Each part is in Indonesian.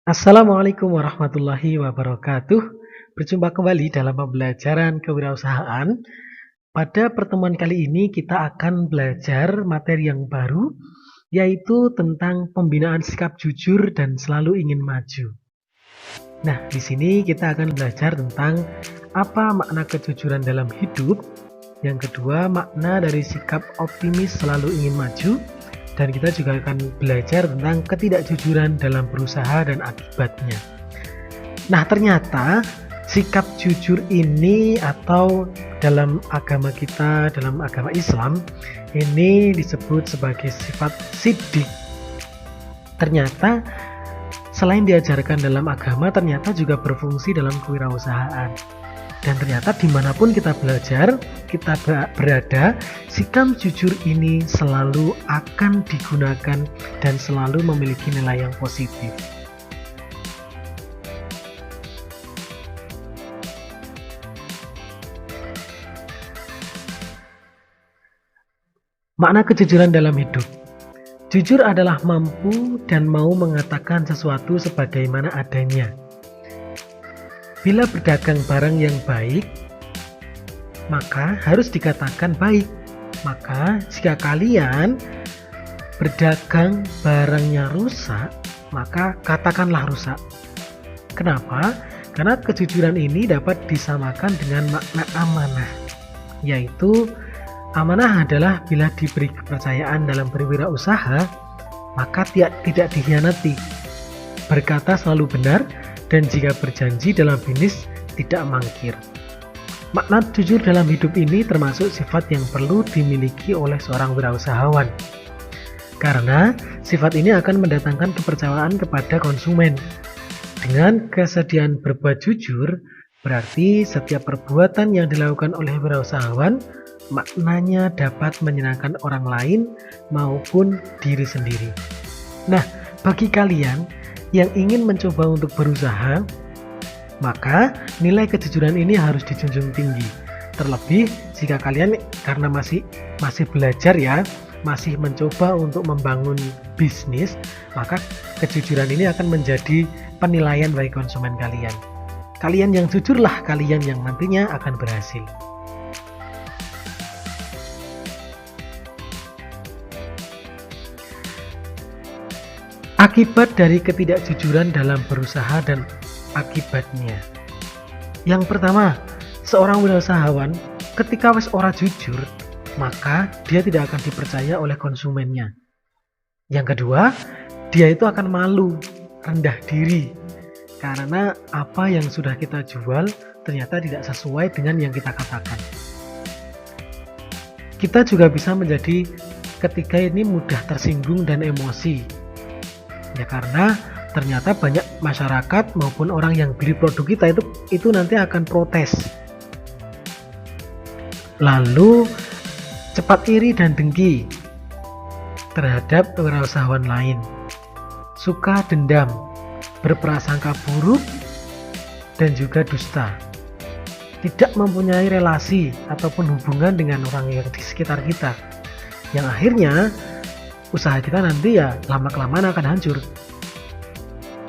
Assalamualaikum warahmatullahi wabarakatuh. Berjumpa kembali dalam pembelajaran kewirausahaan. Pada pertemuan kali ini kita akan belajar materi yang baru, yaitu tentang pembinaan sikap jujur dan selalu ingin maju. Nah, di sini kita akan belajar tentang apa makna kejujuran dalam hidup. Yang kedua, makna dari sikap optimis selalu ingin maju. Dan kita juga akan belajar tentang ketidakjujuran dalam berusaha dan akibatnya. Nah, ternyata sikap jujur ini atau dalam agama kita, dalam agama Islam, ini disebut sebagai sifat siddiq. Ternyata selain diajarkan dalam agama, ternyata juga berfungsi dalam kewirausahaan. Dan ternyata dimanapun kita belajar, kita berada, sikap jujur ini selalu akan digunakan dan selalu memiliki nilai yang positif. Makna kejujuran dalam hidup. Jujur adalah mampu dan mau mengatakan sesuatu sebagaimana adanya. Bila berdagang barang yang baik, maka harus dikatakan baik. Maka jika kalian berdagang barangnya rusak, maka katakanlah rusak. Kenapa? Karena kejujuran ini dapat disamakan dengan makna amanah, yaitu amanah adalah bila diberi kepercayaan dalam berwirausaha, maka tidak dikhianati. Berkata selalu benar, dan jika berjanji dalam bisnis tidak mangkir. Makna jujur dalam hidup ini termasuk sifat yang perlu dimiliki oleh seorang wirausahawan. Karena sifat ini akan mendatangkan kepercayaan kepada konsumen. Dengan kesediaan berbuat jujur, berarti setiap perbuatan yang dilakukan oleh wirausahawan maknanya dapat menyenangkan orang lain maupun diri sendiri. Nah, bagi kalian yang ingin mencoba untuk berusaha, maka nilai kejujuran ini harus dijunjung tinggi. Terlebih jika kalian karena masih belajar ya, masih mencoba untuk membangun bisnis, maka kejujuran ini akan menjadi penilaian bagi konsumen kalian. Kalian yang jujurlah kalian yang nantinya akan berhasil. Akibat dari ketidakjujuran dalam berusaha dan akibatnya. Yang pertama, seorang wirausahawan ketika wis ora jujur, maka dia tidak akan dipercaya oleh konsumennya. Yang kedua, dia itu akan malu, rendah diri, karena apa yang sudah kita jual ternyata tidak sesuai dengan yang kita katakan. Kita juga bisa menjadi ketika ini mudah tersinggung dan emosi. Ya karena ternyata banyak masyarakat maupun orang yang beli produk kita itu nanti akan protes. Lalu cepat iri dan dengki terhadap wirausahawan lain. Suka dendam, berprasangka buruk dan juga dusta. Tidak mempunyai relasi ataupun hubungan dengan orang yang di sekitar kita. Yang akhirnya usaha kita nanti ya lama-kelamaan akan hancur.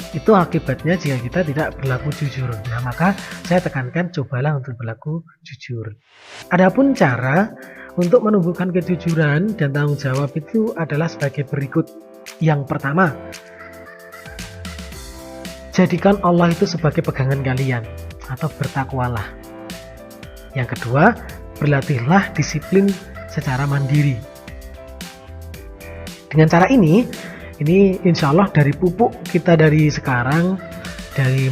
Itu akibatnya jika kita tidak berlaku jujur. Nah, maka saya tekankan cobalah untuk berlaku jujur. Adapun cara untuk menumbuhkan kejujuran dan tanggung jawab itu adalah sebagai berikut. Yang pertama, jadikan Allah itu sebagai pegangan kalian atau bertakwalah. Yang kedua, berlatihlah disiplin secara mandiri. Dengan cara ini insya Allah dari pupuk kita dari sekarang,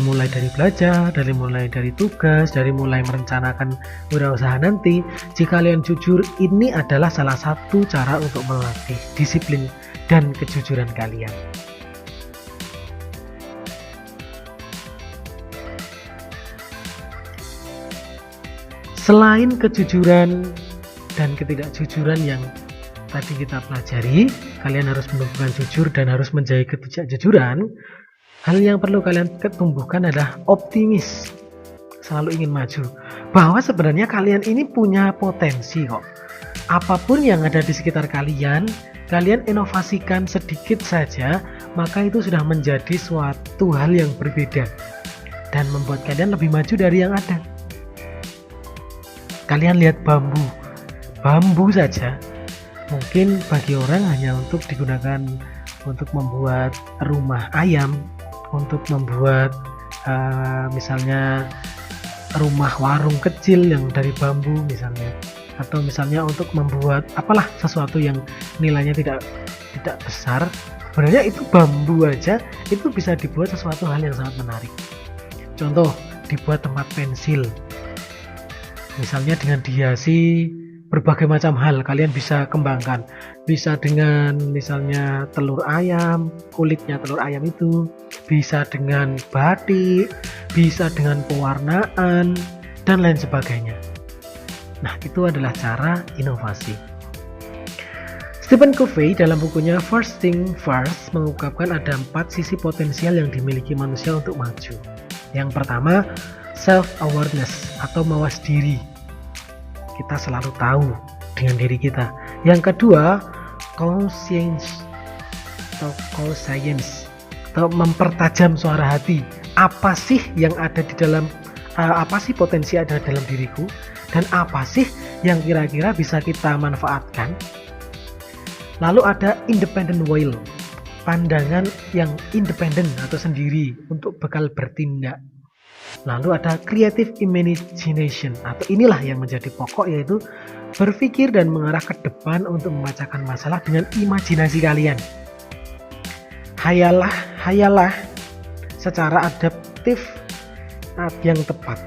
mulai dari belajar, mulai dari tugas, mulai merencanakan wirausaha nanti, jika kalian jujur, ini adalah salah satu cara untuk melatih disiplin dan kejujuran kalian. Selain kejujuran dan ketidakjujuran yang tadi kita pelajari, kalian harus menumbuhkan jujur dan harus menjaga ketidakjujuran. Hal yang perlu kalian tumbuhkan adalah optimis, selalu ingin maju. Bahwa sebenarnya kalian ini punya potensi kok. Apapun yang ada di sekitar kalian, kalian inovasikan sedikit saja, maka itu sudah menjadi suatu hal yang berbeda dan membuat kalian lebih maju dari yang ada. Kalian lihat bambu saja mungkin bagi orang hanya untuk digunakan untuk membuat rumah ayam, untuk membuat misalnya rumah warung kecil yang dari bambu misalnya, atau misalnya untuk membuat apalah sesuatu yang nilainya tidak besar. Sebenarnya itu bambu aja itu bisa dibuat sesuatu hal yang sangat menarik. Contoh, dibuat tempat pensil misalnya dengan dihiasi berbagai macam hal, kalian bisa kembangkan. Bisa dengan misalnya telur ayam, kulitnya telur ayam itu, bisa dengan batik, bisa dengan pewarnaan, dan lain sebagainya. Nah, itu adalah cara inovasi. Stephen Covey dalam bukunya First Thing First mengungkapkan ada 4 sisi potensial yang dimiliki manusia untuk maju. Yang pertama, self-awareness atau mawas diri. Kita selalu tahu dengan diri kita. Yang kedua, conscience atau mempertajam suara hati. Apa sih yang ada di dalam, apa sih potensi ada dalam diriku, dan apa sih yang kira-kira bisa kita manfaatkan. Lalu ada independent will, pandangan yang independen atau sendiri untuk bekal bertindak. Lalu ada creative imagination, atau inilah yang menjadi pokok, yaitu berpikir dan mengarah ke depan untuk memecahkan masalah dengan imajinasi kalian. Hayalah secara adaptif yang tepat,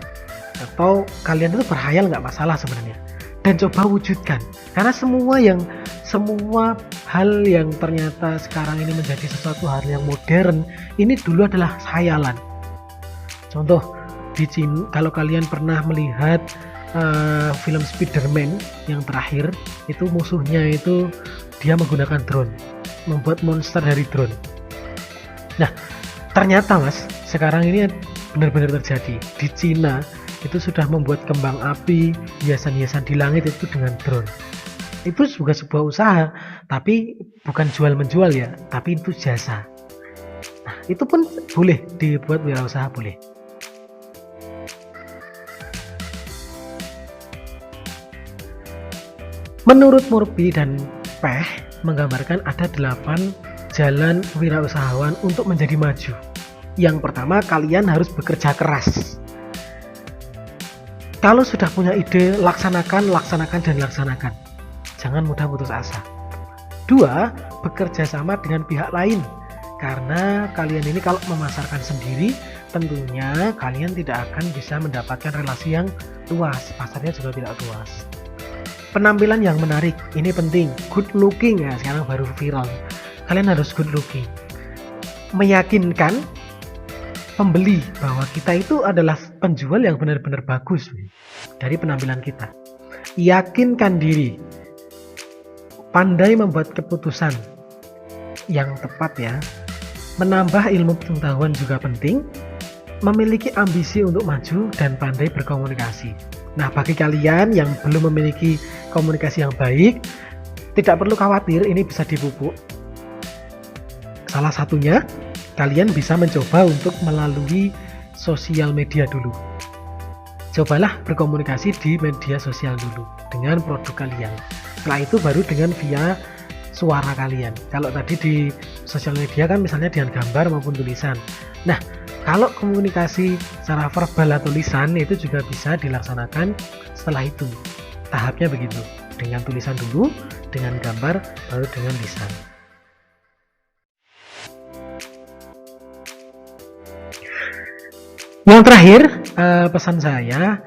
atau kalian itu berhayal nggak masalah sebenarnya, dan coba wujudkan. Karena semua hal yang ternyata sekarang ini menjadi sesuatu hal yang modern, ini dulu adalah hayalan. Contoh, di Cina, kalau kalian pernah melihat film Spider-Man yang terakhir, itu musuhnya itu dia menggunakan drone, membuat monster dari drone. Nah, ternyata mas, sekarang ini benar-benar terjadi. Di Cina itu sudah membuat kembang api, hiasan-hiasan di langit itu dengan drone. Itu juga sebuah usaha, tapi bukan jual-menjual ya, tapi itu jasa. Nah, itu pun boleh dibuat wirausaha, boleh. Menurut Murphy dan Peck menggambarkan ada 8 jalan wirausahawan untuk menjadi maju. Yang pertama, kalian harus bekerja keras. Kalau sudah punya ide, laksanakan. Jangan mudah putus asa. 2, bekerja sama dengan pihak lain. Karena kalian ini kalau memasarkan sendiri, tentunya kalian tidak akan bisa mendapatkan relasi yang luas. Pasarnya juga tidak luas. Penampilan yang menarik, ini penting. Good looking ya, sekarang baru viral. Kalian harus good looking. Meyakinkan pembeli bahwa kita itu adalah penjual yang benar-benar bagus dari penampilan kita. Yakinkan diri. Pandai membuat keputusan yang tepat ya. Menambah ilmu pengetahuan juga penting. Memiliki ambisi untuk maju dan pandai berkomunikasi. Nah, bagi kalian yang belum memiliki komunikasi yang baik, tidak perlu khawatir, ini bisa dipupuk. Salah satunya, kalian bisa mencoba untuk melalui sosial media dulu. Cobalah berkomunikasi di media sosial dulu dengan produk kalian. Setelah itu baru dengan via suara kalian. Kalau tadi di sosial media kan misalnya dengan gambar maupun tulisan. Nah, kalau komunikasi secara verbal atau lisan itu juga bisa dilaksanakan setelah itu. Tahapnya begitu. Dengan tulisan dulu, dengan gambar, baru dengan lisan. Yang terakhir, pesan saya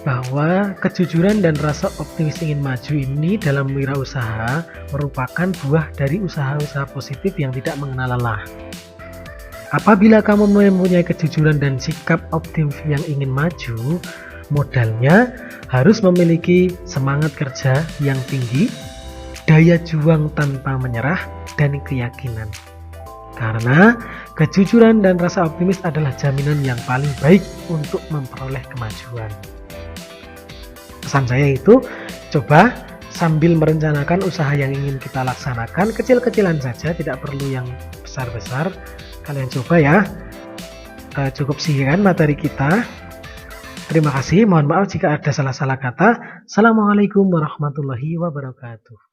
bahwa kejujuran dan rasa optimis ingin maju ini dalam wirausaha merupakan buah dari usaha-usaha positif yang tidak mengenal lelah. Apabila kamu mempunyai kejujuran dan sikap optimis yang ingin maju, modalnya harus memiliki semangat kerja yang tinggi, daya juang tanpa menyerah, dan keyakinan. Karena kejujuran dan rasa optimis adalah jaminan yang paling baik untuk memperoleh kemajuan. Pesan saya itu, coba sambil merencanakan usaha yang ingin kita laksanakan. Kecil-kecilan saja, tidak perlu yang besar-besar. Kalian coba ya. Cukup sekian materi kita. Terima kasih, mohon maaf jika ada salah-salah kata. Assalamualaikum warahmatullahi wabarakatuh.